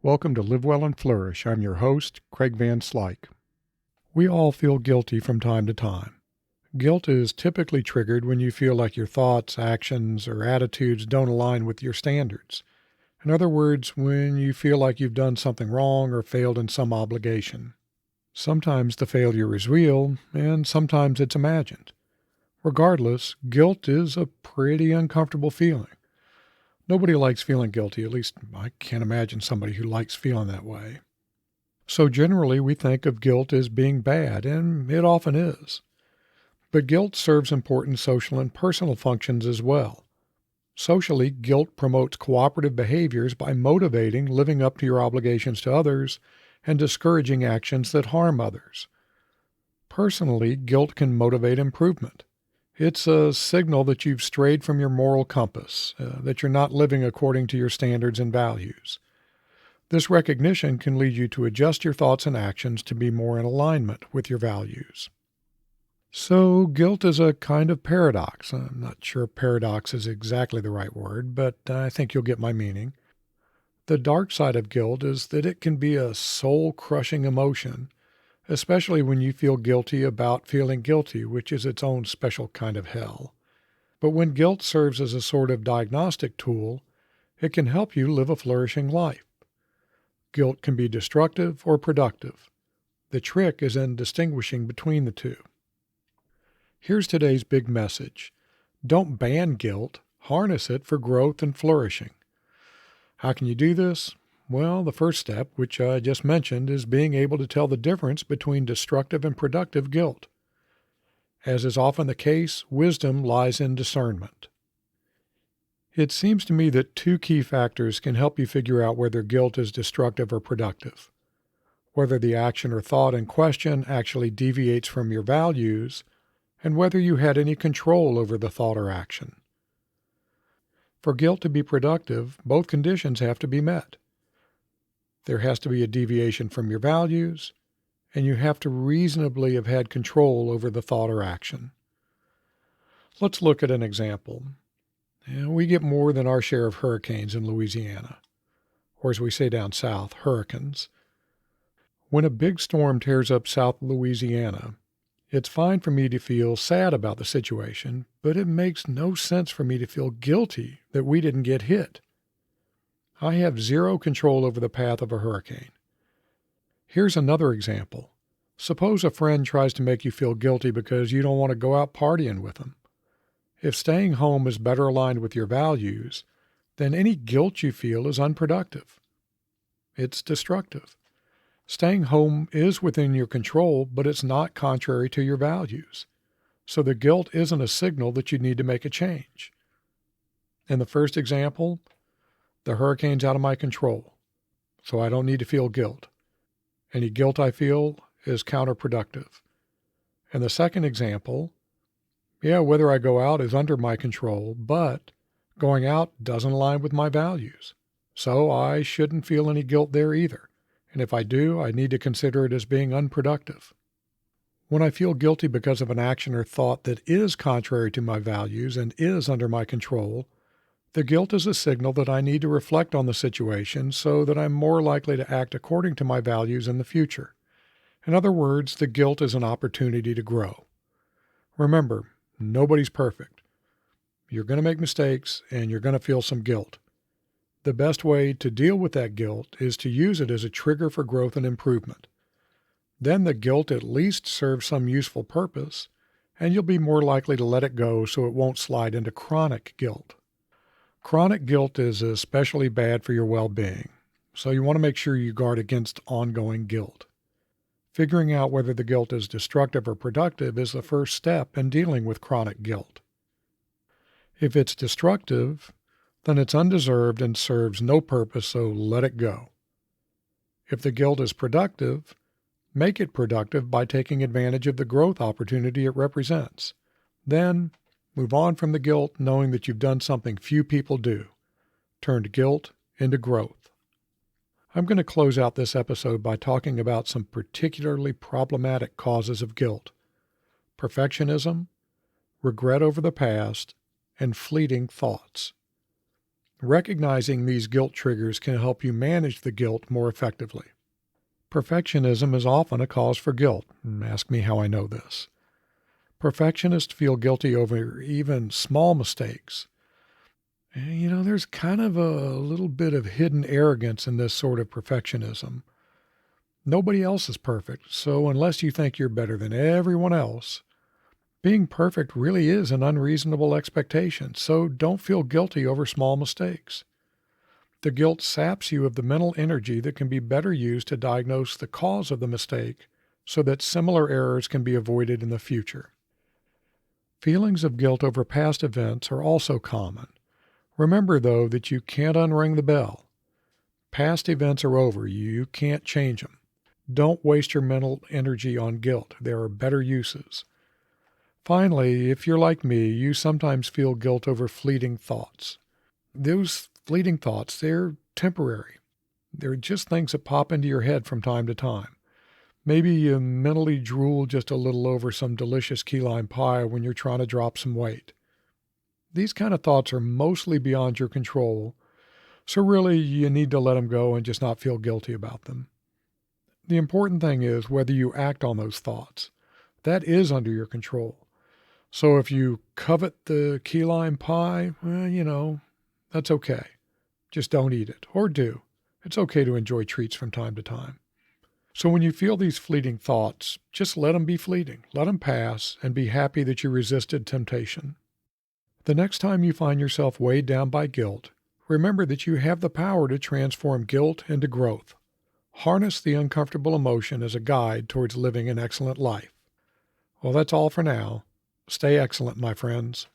Welcome to Live Well and Flourish. I'm your host, Craig Van Slyke. We all feel guilty from time to time. Guilt is typically triggered when you feel like your thoughts, actions, or attitudes don't align with your standards. In other words, when you feel like you've done something wrong or failed in some obligation. Sometimes the failure is real, and sometimes it's imagined. Regardless, guilt is a pretty uncomfortable feeling. Nobody likes feeling guilty, at least I can't imagine somebody who likes feeling that way. So generally we think of guilt as being bad, and it often is. But guilt serves important social and personal functions as well. Socially, guilt promotes cooperative behaviors by motivating living up to your obligations to others and discouraging actions that harm others. Personally, guilt can motivate improvement. It's a signal that you've strayed from your moral compass, that you're not living according to your standards and values. This recognition can lead you to adjust your thoughts and actions to be more in alignment with your values. So guilt is a kind of paradox. I'm not sure paradox is exactly the right word, but I think you'll get my meaning. The dark side of guilt is that it can be a soul-crushing emotion, especially when you feel guilty about feeling guilty, which is its own special kind of hell. But when guilt serves as a sort of diagnostic tool, it can help you live a flourishing life. Guilt can be destructive or productive. The trick is in distinguishing between the two. Here's today's big message. Don't ban guilt, harness it for growth and flourishing. How can you do this? Well, the first step, which I just mentioned, is being able to tell the difference between destructive and productive guilt. As is often the case, wisdom lies in discernment. It seems to me that two key factors can help you figure out whether guilt is destructive or productive. Whether the action or thought in question actually deviates from your values, and whether you had any control over the thought or action. For guilt to be productive, both conditions have to be met. There has to be a deviation from your values, and you have to reasonably have had control over the thought or action. Let's look at an example. We get more than our share of hurricanes in Louisiana, or as we say down south, hurricanes. When a big storm tears up South Louisiana, it's fine for me to feel sad about the situation, but it makes no sense for me to feel guilty that we didn't get hit. I have zero control over the path of a hurricane. Here's another example. Suppose a friend tries to make you feel guilty because you don't want to go out partying with them. If staying home is better aligned with your values, then any guilt you feel is unproductive. It's destructive. Staying home is within your control, but it's not contrary to your values. So the guilt isn't a signal that you need to make a change. In the first example, the hurricane's out of my control, so I don't need to feel guilt. Any guilt I feel is counterproductive. In the second example, whether I go out is under my control, but going out doesn't align with my values. So I shouldn't feel any guilt there either. And if I do, I need to consider it as being unproductive. When I feel guilty because of an action or thought that is contrary to my values and is under my control, the guilt is a signal that I need to reflect on the situation so that I'm more likely to act according to my values in the future. In other words, the guilt is an opportunity to grow. Remember, nobody's perfect. You're going to make mistakes and you're going to feel some guilt. The best way to deal with that guilt is to use it as a trigger for growth and improvement. Then the guilt at least serves some useful purpose, and you'll be more likely to let it go so it won't slide into chronic guilt. Chronic guilt is especially bad for your well-being, so you want to make sure you guard against ongoing guilt. Figuring out whether the guilt is destructive or productive is the first step in dealing with chronic guilt. If it's destructive, then it's undeserved and serves no purpose, so let it go. If the guilt is productive, make it productive by taking advantage of the growth opportunity it represents. Then, move on from the guilt knowing that you've done something few people do, turned guilt into growth. I'm going to close out this episode by talking about some particularly problematic causes of guilt: perfectionism, regret over the past, and fleeting thoughts. Recognizing these guilt triggers can help you manage the guilt more effectively. Perfectionism is often a cause for guilt. Ask me how I know this. Perfectionists feel guilty over even small mistakes. And there's kind of a little bit of hidden arrogance in this sort of perfectionism. Nobody else is perfect, so unless you think you're better than everyone else, being perfect really is an unreasonable expectation, so don't feel guilty over small mistakes. The guilt saps you of the mental energy that can be better used to diagnose the cause of the mistake so that similar errors can be avoided in the future. Feelings of guilt over past events are also common. Remember, though, that you can't unring the bell. Past events are over. You can't change them. Don't waste your mental energy on guilt. There are better uses. Finally, if you're like me, you sometimes feel guilt over fleeting thoughts. Those fleeting thoughts, they're temporary. They're just things that pop into your head from time to time. Maybe you mentally drool just a little over some delicious key lime pie when you're trying to drop some weight. These kind of thoughts are mostly beyond your control, so really you need to let them go and just not feel guilty about them. The important thing is whether you act on those thoughts. That is under your control. So if you covet the key lime pie, well, that's okay. Just don't eat it, or do. It's okay to enjoy treats from time to time. So when you feel these fleeting thoughts, just let them be fleeting. Let them pass and be happy that you resisted temptation. The next time you find yourself weighed down by guilt, remember that you have the power to transform guilt into growth. Harness the uncomfortable emotion as a guide towards living an excellent life. Well, that's all for now. Stay excellent, my friends.